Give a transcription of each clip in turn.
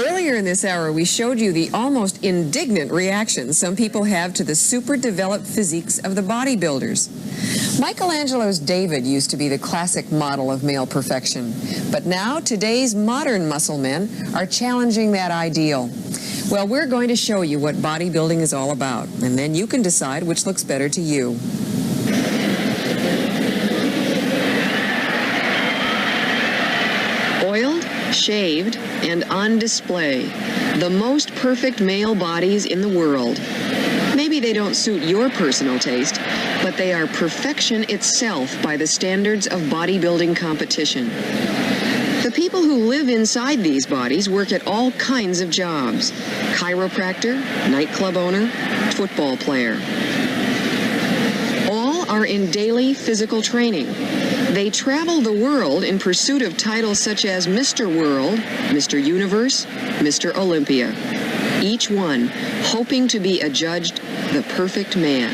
Earlier in this hour, we showed you the almost indignant reactions some people have to the super-developed physiques of the bodybuilders. Michelangelo's David used to be the classic model of male perfection, but now today's modern muscle men are challenging that ideal. Well, we're going to show you what bodybuilding is all about, and then you can decide which looks better to you. Oiled, shaved, and on display. The most perfect male bodies in the world. Maybe they don't suit your personal taste, but they are perfection itself by the standards of bodybuilding competition. The people who live inside these bodies work at all kinds of jobs. Chiropractor, nightclub owner, football player. All are in daily physical training. They travel the world in pursuit of titles such as Mr. World, Mr. Universe, Mr. Olympia. Each one hoping to be adjudged the perfect man.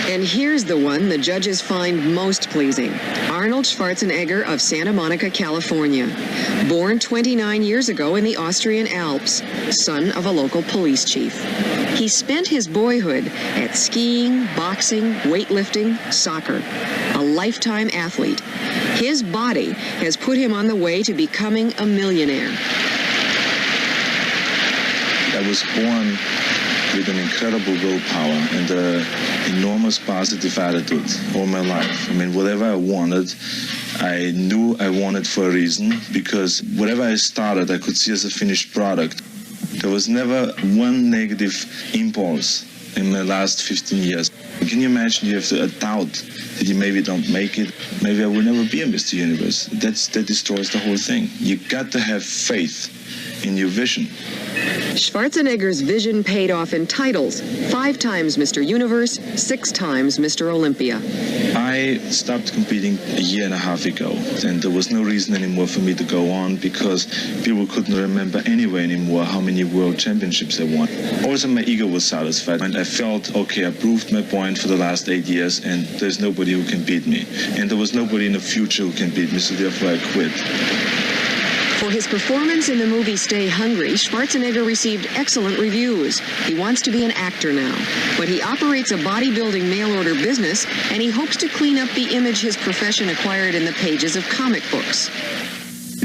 And here's the one the judges find most pleasing. Arnold Schwarzenegger of Santa Monica, California. Born 29 years ago in the Austrian Alps, son of a local police chief. He spent his boyhood at skiing, boxing, weightlifting, soccer. A lifetime athlete. His body has put him on the way to becoming a millionaire. I was born with an incredible willpower and an enormous positive attitude all my life. I mean, whatever I wanted, I knew I wanted for a reason, because whatever I started, I could see as a finished product. There was never one negative impulse in the last 15 years. Can you imagine you have a doubt that you maybe don't make it? Maybe I will never be a Mr. Universe. That destroys the whole thing. You got to have faith in your vision. Schwarzenegger's vision paid off in titles. 5 times Mr. Universe, 6 times Mr. Olympia. I stopped competing a year and a half ago, and there was no reason anymore for me to go on, because people couldn't remember anyway anymore how many world championships I won. Also, my ego was satisfied, and I felt, okay, I proved my point for the last 8 years, and there's nobody who can beat me. And there was nobody in the future who can beat me, so therefore I quit. For his performance in the movie Stay Hungry, Schwarzenegger received excellent reviews. He wants to be an actor now, but he operates a bodybuilding mail-order business, and he hopes to clean up the image his profession acquired in the pages of comic books.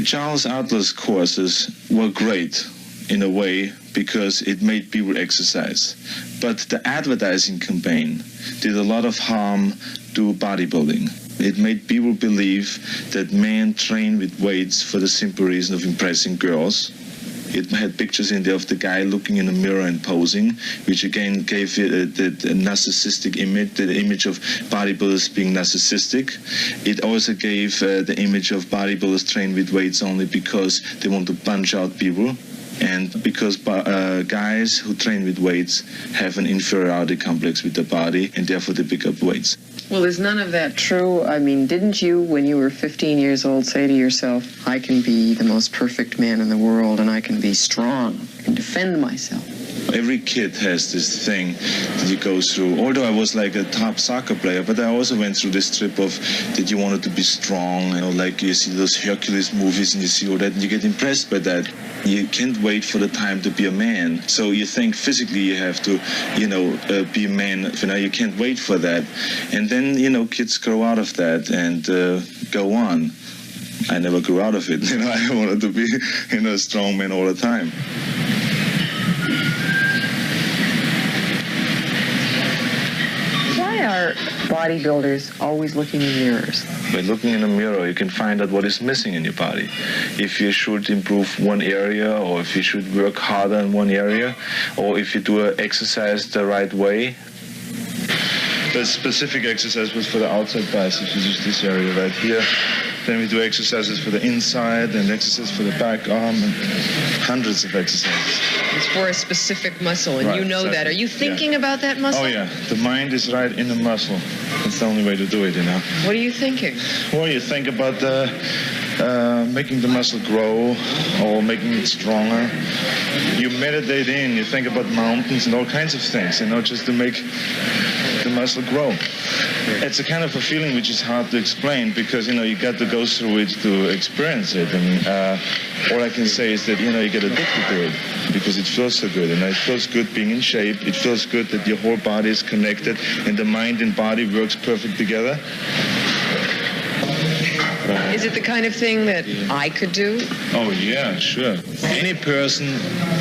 Charles Adler's courses were great in a way because it made people exercise. But the advertising campaign did a lot of harm to bodybuilding. It made people believe that men train with weights for the simple reason of impressing girls. It had pictures in there of the guy looking in a mirror and posing, which again gave it the narcissistic image, the image of bodybuilders being narcissistic. It also gave the image of bodybuilders train with weights only because they want to punch out people, and because guys who train with weights have an inferiority complex with their body, and therefore they pick up weights. Well, is none of that true? I mean, didn't you, when you were 15 years old, say to yourself, I can be the most perfect man in the world, and I can be strong, I can defend myself? Every kid has this thing that you go through. Although I was like a top soccer player, but I also went through this trip of that you wanted to be strong, you know, like you see those Hercules movies and you see all that and you get impressed by that. You can't wait for the time to be a man. So you think physically you have to, be a man. For now, you can't wait for that. And then, kids grow out of that and go on. I never grew out of it. I wanted to be, a strong man all the time. Why are bodybuilders always looking in mirrors? By looking in a mirror, you can find out what is missing in your body. If you should improve one area, or if you should work harder in one area, or if you do an exercise the right way. The specific exercise was for the outside biceps, which is this area right here. Then we do exercises for the inside and exercises for the back arm, and hundreds of exercises. It's for a specific muscle, and right, you know exactly. that. Are you thinking about that muscle? Oh, yeah. The mind is right in the muscle. That's the only way to do it, What are you thinking? Well, you think about making the muscle grow or making it stronger. You meditate in, you think about mountains and all kinds of things, just to make the muscle grow. It's a kind of a feeling which is hard to explain because, you got to go through it to experience it. And all I can say is that, you get addicted to it because it feels so good. And it feels good being in shape. It feels good that your whole body is connected and the mind and body works perfect together. Is it the kind of thing that I could do? Oh, yeah, sure. Any person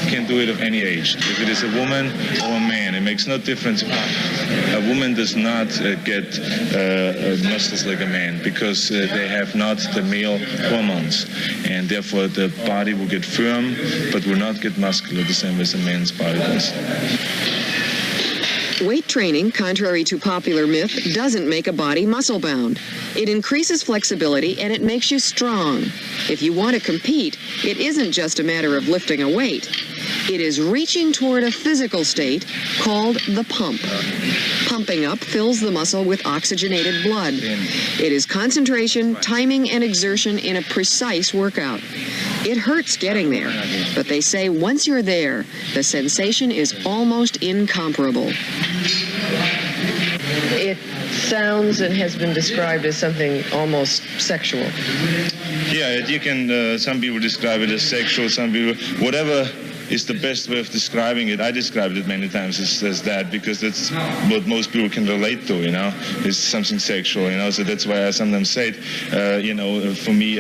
can do it at any age. If it is a woman or a man, it makes no difference. A woman does not get muscles like a man because they have not the male hormones. And therefore, the body will get firm, but will not get muscular the same as a man's body does. Weight training, contrary to popular myth, doesn't make a body muscle-bound. It increases flexibility and it makes you strong. If you want to compete, it isn't just a matter of lifting a weight. It is reaching toward a physical state called the pump. Pumping up fills the muscle with oxygenated blood. It is concentration, timing, and exertion in a precise workout. It hurts getting there, but they say once you're there, the sensation is almost incomparable. It sounds and has been described as something almost sexual. Yeah, you can, some people describe it as sexual, some people, whatever is the best way of describing it. I described it many times as that because that's what most people can relate to, is something sexual, so that's why I sometimes say it, for me,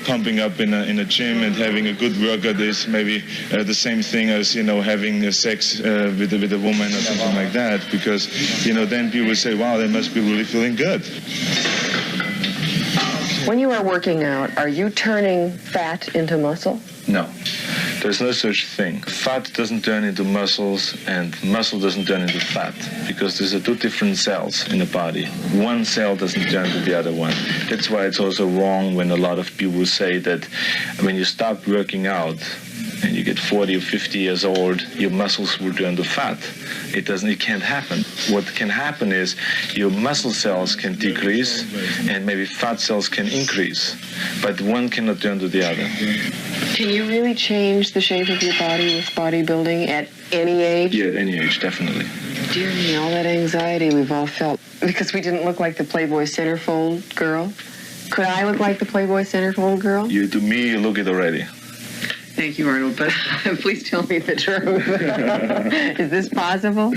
pumping up in a gym and having a good workout is maybe the same thing as, having sex with a woman or something like that because, then people say, wow, they must be really feeling good. When you are working out, are you turning fat into muscle? No. There's no such thing. Fat doesn't turn into muscles and muscle doesn't turn into fat because these are two different cells in the body. One cell doesn't turn to the other one. That's why it's also wrong when a lot of people say that when you stop working out and you get 40 or 50 years old, your muscles will turn to fat. It can't happen. What can happen is your muscle cells can decrease and maybe fat cells can increase, but one cannot turn to the other. Can you really change the shape of your body with bodybuilding at any age? Yeah, at any age, definitely. Dear me, all that anxiety we've all felt because we didn't look like the Playboy centerfold girl. Could I look like the Playboy centerfold girl? To me, you look it already. Thank you, Arnold, but please tell me the truth. Is this possible?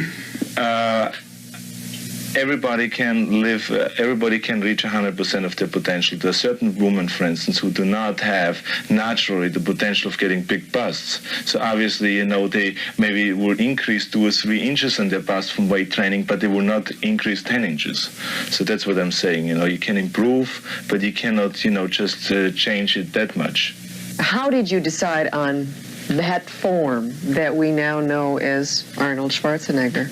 Everybody can reach 100% of their potential. There are certain women, for instance, who do not have naturally the potential of getting big busts. So obviously, they maybe will increase 2 or 3 inches on their bust from weight training, but they will not increase 10 inches. So that's what I'm saying. You can improve, but you cannot, just change it that much. How did you decide on that form that we now know as Arnold Schwarzenegger?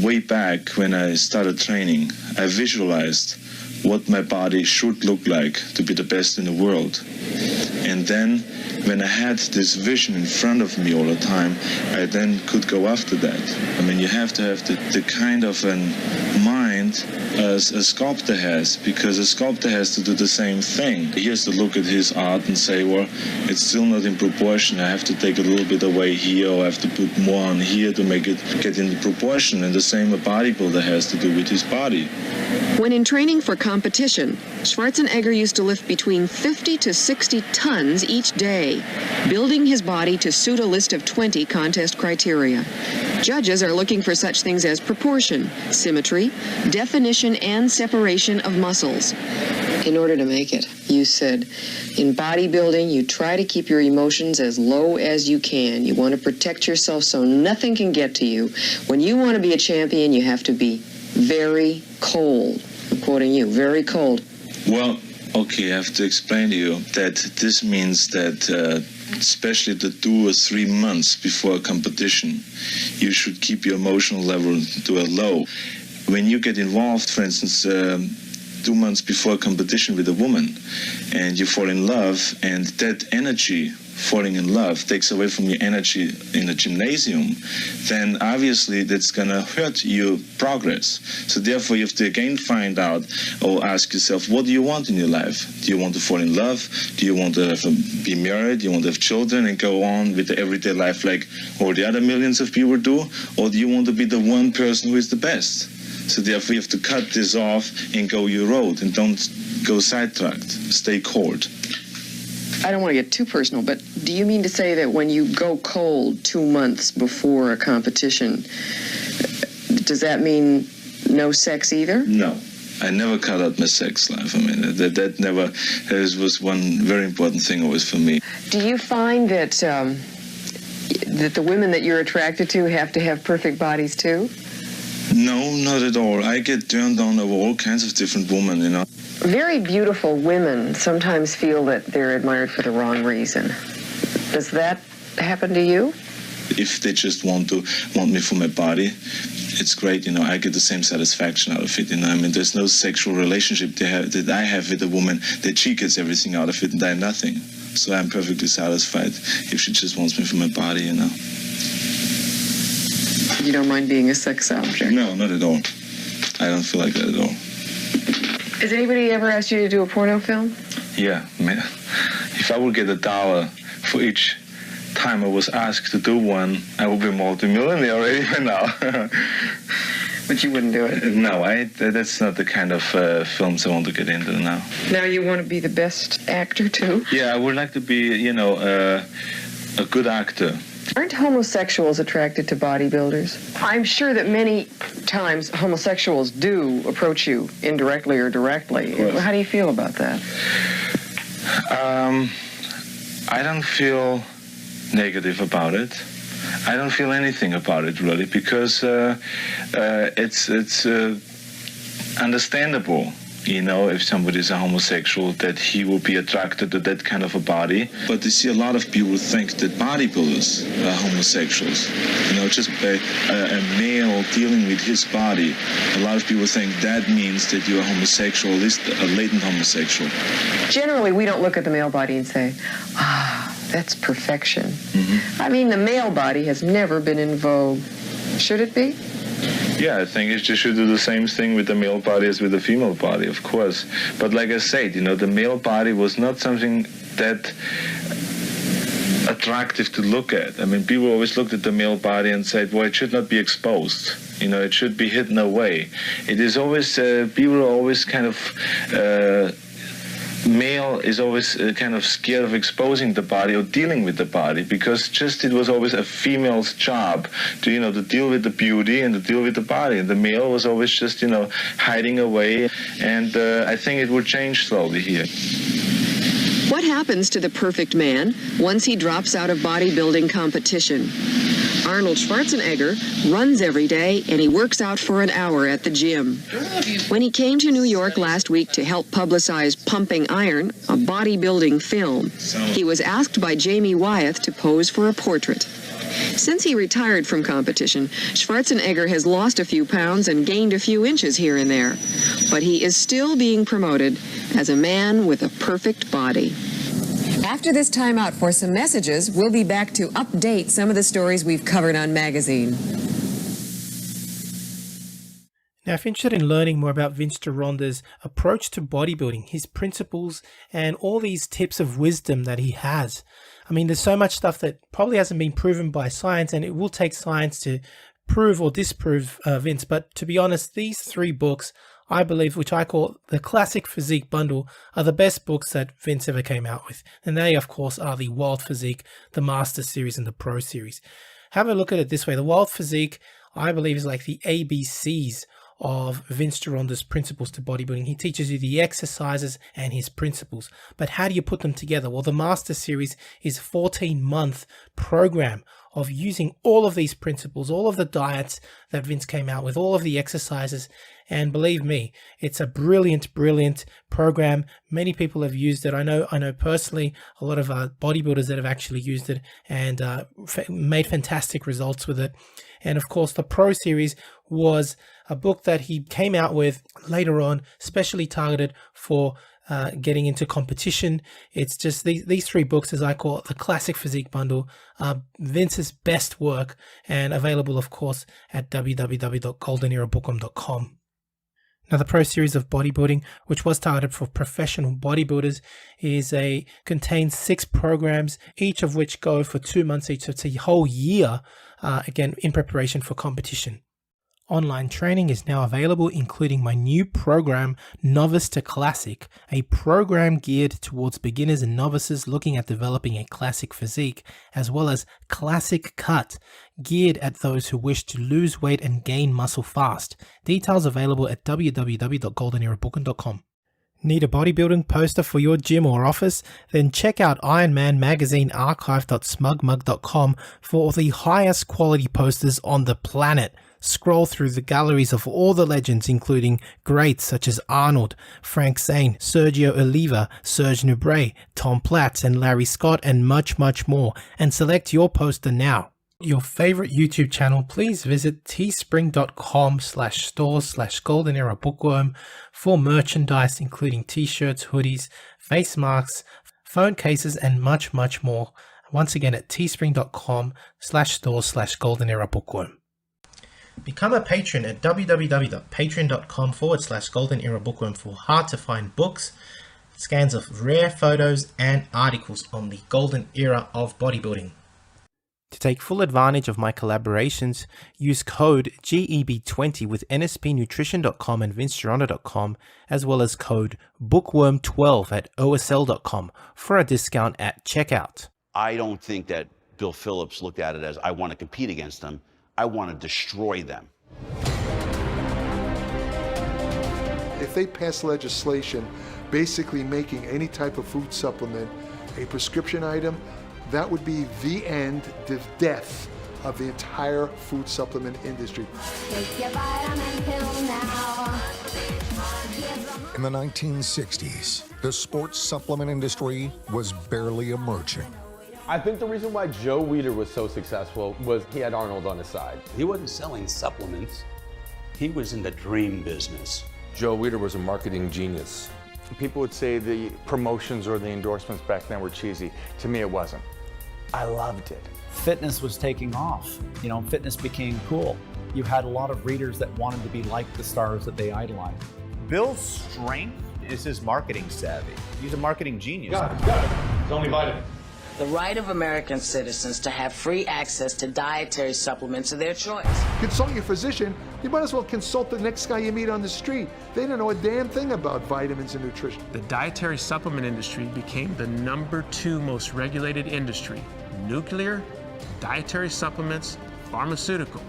Way back when I started training, I visualized what my body should look like to be the best in the world. And then when I had this vision in front of me all the time, I then could go after that. You have to have the kind of a mind as a sculptor has, because a sculptor has to do the same thing. He has to look at his art and say, well, it's still not in proportion. I have to take a little bit away here, or I have to put more on here to make it get into proportion. And the same a bodybuilder has to do with his body. When in training for competition, Schwarzenegger used to lift between 50 to 60 tons each day, building his body to suit a list of 20 contest criteria. Judges are looking for such things as proportion, symmetry, definition, and separation of muscles. In order to make it, you said, in bodybuilding, you try to keep your emotions as low as you can. You want to protect yourself so nothing can get to you. When you want to be a champion, you have to be very cold. I'm quoting you, very cold. Well, okay, I have to explain to you that this means that especially the 2 or 3 months before a competition, you should keep your emotional level to a low. When you get involved, for instance, 2 months before a competition with a woman, and you fall in love, and that energy, falling in love, takes away from your energy in a gymnasium, then obviously that's going to hurt your progress. So therefore you have to again find out, or ask yourself, what do you want in your life? Do you want to fall in love? Do you want to be married? Do you want to have children and go on with the everyday life like all the other millions of people do? Or do you want to be the one person who is the best? So therefore you have to cut this off and go your road and don't go sidetracked. Stay cold. I don't want to get too personal, but do you mean to say that when you go cold 2 months before a competition, does that mean no sex either? No. I never cut out my sex life. I mean, that never was one very important thing always for me. Do you find that that the women that you're attracted to have perfect bodies too? No, not at all. I get turned on over all kinds of different women, you know. Very beautiful women sometimes feel that they're admired for the wrong reason. Does that happen to you? If they just want me for my body, it's great, you know. I get the same satisfaction out of it, you know. I mean, there's no sexual relationship that I have with a woman that she gets everything out of it and I nothing. So I'm perfectly satisfied if she just wants me for my body, you know. You don't mind being a sex object? No, not at all. I don't feel like that at all. Has anybody ever asked you to do a porno film? Yeah, man. If I would get $1 for each time I was asked to do one, I would be multi-millionaire already by now. But you wouldn't do it? No, that's not the kind of films I want to get into now. Now you want to be the best actor, too? Yeah, I would like to be, you know, a good actor. Aren't homosexuals attracted to bodybuilders? I'm sure that many times homosexuals do approach you indirectly or directly. How do you feel about that? I don't feel negative about it. I don't feel anything about it really, because it's understandable, you know, if somebody is a homosexual, that he will be attracted to that kind of a body. But you see, a lot of people think that bodybuilders are homosexuals. You know, just by a male dealing with his body, a lot of people think that means that you're a homosexual, at least a latent homosexual. Generally, we don't look at the male body and say, that's perfection. Mm-hmm. I mean, the male body has never been in vogue. Should it be? Yeah, I think you should do the same thing with the male body as with the female body, of course. But like I said, you know, the male body was not something that attractive to look at. I mean, people always looked at the male body and said, well, it should not be exposed. You know, it should be hidden away. It is always, people are always kind of... male is always kind of scared of exposing the body or dealing with the body, because just it was always a female's job to, you know, to deal with the beauty and to deal with the body. And the male was always just, you know, hiding away. And I think it will change slowly here. What happens to the perfect man once he drops out of bodybuilding competition? Arnold Schwarzenegger runs every day and he works out for an hour at the gym. When he came to New York last week to help publicize Pumping Iron, a bodybuilding film, he was asked by Jamie Wyeth to pose for a portrait. Since he retired from competition, Schwarzenegger has lost a few pounds and gained a few inches here and there. But he is still being promoted as a man with a perfect body. After this time out for some messages, we'll be back to update some of the stories we've covered on Magazine. Now, if you're interested in learning more about Vince Gironda's approach to bodybuilding, his principles, and all these tips of wisdom that he has, I mean, there's so much stuff that probably hasn't been proven by science, and it will take science to prove or disprove Vince. But to be honest, these 3 books, I believe, which I call the Classic Physique Bundle, are the best books that Vince ever came out with. And they, of course, are the Wild Physique, the Master Series, and the Pro Series. Have a look at it this way. The Wild Physique, I believe, is like the ABCs of Vince Gironda's principles to bodybuilding. He teaches you the exercises and his principles. But how do you put them together? Well, the Master Series is a 14-month program of using all of these principles, all of the diets that Vince came out with, all of the exercises. And believe me, it's a brilliant, brilliant program. Many people have used it. I know personally a lot of bodybuilders that have actually used it and made fantastic results with it. And of course, the Pro Series was a book that he came out with later on, specially targeted for getting into competition. It's just these 3 books, as I call it, the Classic Physique Bundle, Vince's best work, and available, of course, at www.goldenerabookworm.com. Now, the Pro Series of Bodybuilding, which was targeted for professional bodybuilders, contains 6 programs, each of which go for 2 months each. So it's a whole year, again, in preparation for competition. Online training is now available, including my new program, Novice to Classic, a program geared towards beginners and novices looking at developing a classic physique, as well as Classic Cut, geared at those who wish to lose weight and gain muscle fast. Details available at www.goldeneraBooking.com. Need a bodybuilding poster for your gym or office? Then check out Ironman Magazine archive.smugmug.com for the highest quality posters on the planet. Scroll through the galleries of all the legends, including greats such as Arnold, Frank Zane, Sergio Oliva, Serge Nubret, Tom Platz, and Larry Scott, and much, much more, and select your poster now. Your favorite YouTube channel, please visit teespring.com/store/Golden Era Bookworm for merchandise, including t-shirts, hoodies, face masks, phone cases, and much, much more. Once again at teespring.com/store/Golden Era Bookworm. Become a patron at www.patreon.com/Golden Era Bookworm for hard to find books, scans of rare photos, and articles on the golden era of bodybuilding. To take full advantage of my collaborations, use code GEB20 with NSPNutrition.com and VinceGironda.com, as well as code Bookworm12 at OSL.com for a discount at checkout. I don't think that Bill Phillips looked at it as, I want to compete against them. I want to destroy them. If they pass legislation basically making any type of food supplement a prescription item, that would be the end, the death of the entire food supplement industry. Take your vitamin pill now. In the 1960s, the sports supplement industry was barely emerging. I think the reason why Joe Weider was so successful was he had Arnold on his side. He wasn't selling supplements. He was in the dream business. Joe Weider was a marketing genius. People would say the promotions or the endorsements back then were cheesy. To me, it wasn't. I loved it. Fitness was taking off. You know, fitness became cool. You had a lot of readers that wanted to be like the stars that they idolized. Bill's strength is his marketing savvy. He's a marketing genius. Got it. It's only vitamin. The right of American citizens to have free access to dietary supplements of their choice. Consult your physician. You might as well consult the next guy you meet on the street. They don't know a damn thing about vitamins and nutrition. The dietary supplement industry became the #2 most regulated industry. Nuclear, dietary supplements, pharmaceutical.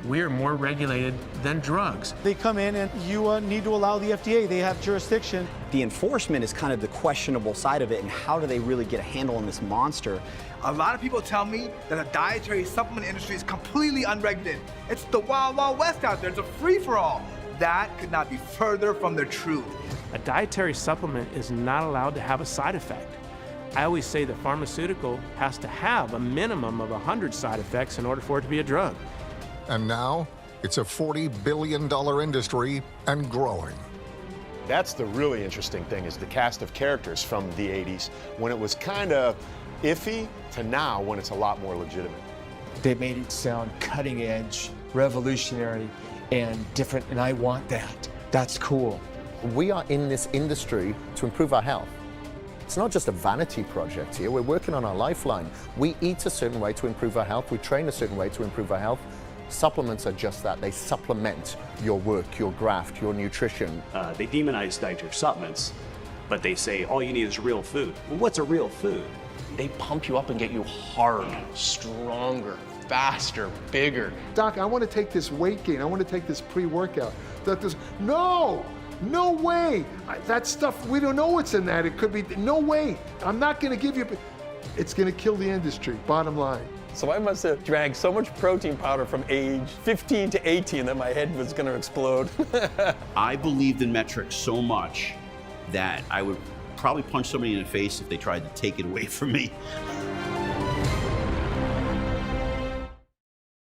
We are more regulated than drugs. They come in and you need to allow the FDA. They have jurisdiction. The enforcement is kind of the questionable side of it, and how do they really get a handle on this monster? A lot of people tell me that the dietary supplement industry is completely unregulated. It's the wild, wild west out there. It's a free-for-all. That could not be further from the truth. A dietary supplement is not allowed to have a side effect. I always say the pharmaceutical has to have a minimum of 100 side effects in order for it to be a drug. And now, it's a $40 billion industry and growing. That's the really interesting thing, is the cast of characters from the 80s, when it was kind of iffy, to now when it's a lot more legitimate. They made it sound cutting edge, revolutionary, and different, and I want that. That's cool. We are in this industry to improve our health. It's not just a vanity project here. We're working on our lifeline. We eat a certain way to improve our health. We train a certain way to improve our health. Supplements are just that. They supplement your work, your graft, your nutrition. They demonize dietary supplements, but they say all you need is real food. Well, what's a real food? They pump you up and get you hard, stronger, faster, bigger. Doc, I want to take this weight gain. I want to take this pre-workout. No way. That stuff, we don't know what's in that. It could be, no way. I'm not going to give you, it's going to kill the industry, bottom line. So I must have drank so much protein powder from age 15 to 18 that my head was going to explode. I believed in metrics so much that I would probably punch somebody in the face if they tried to take it away from me.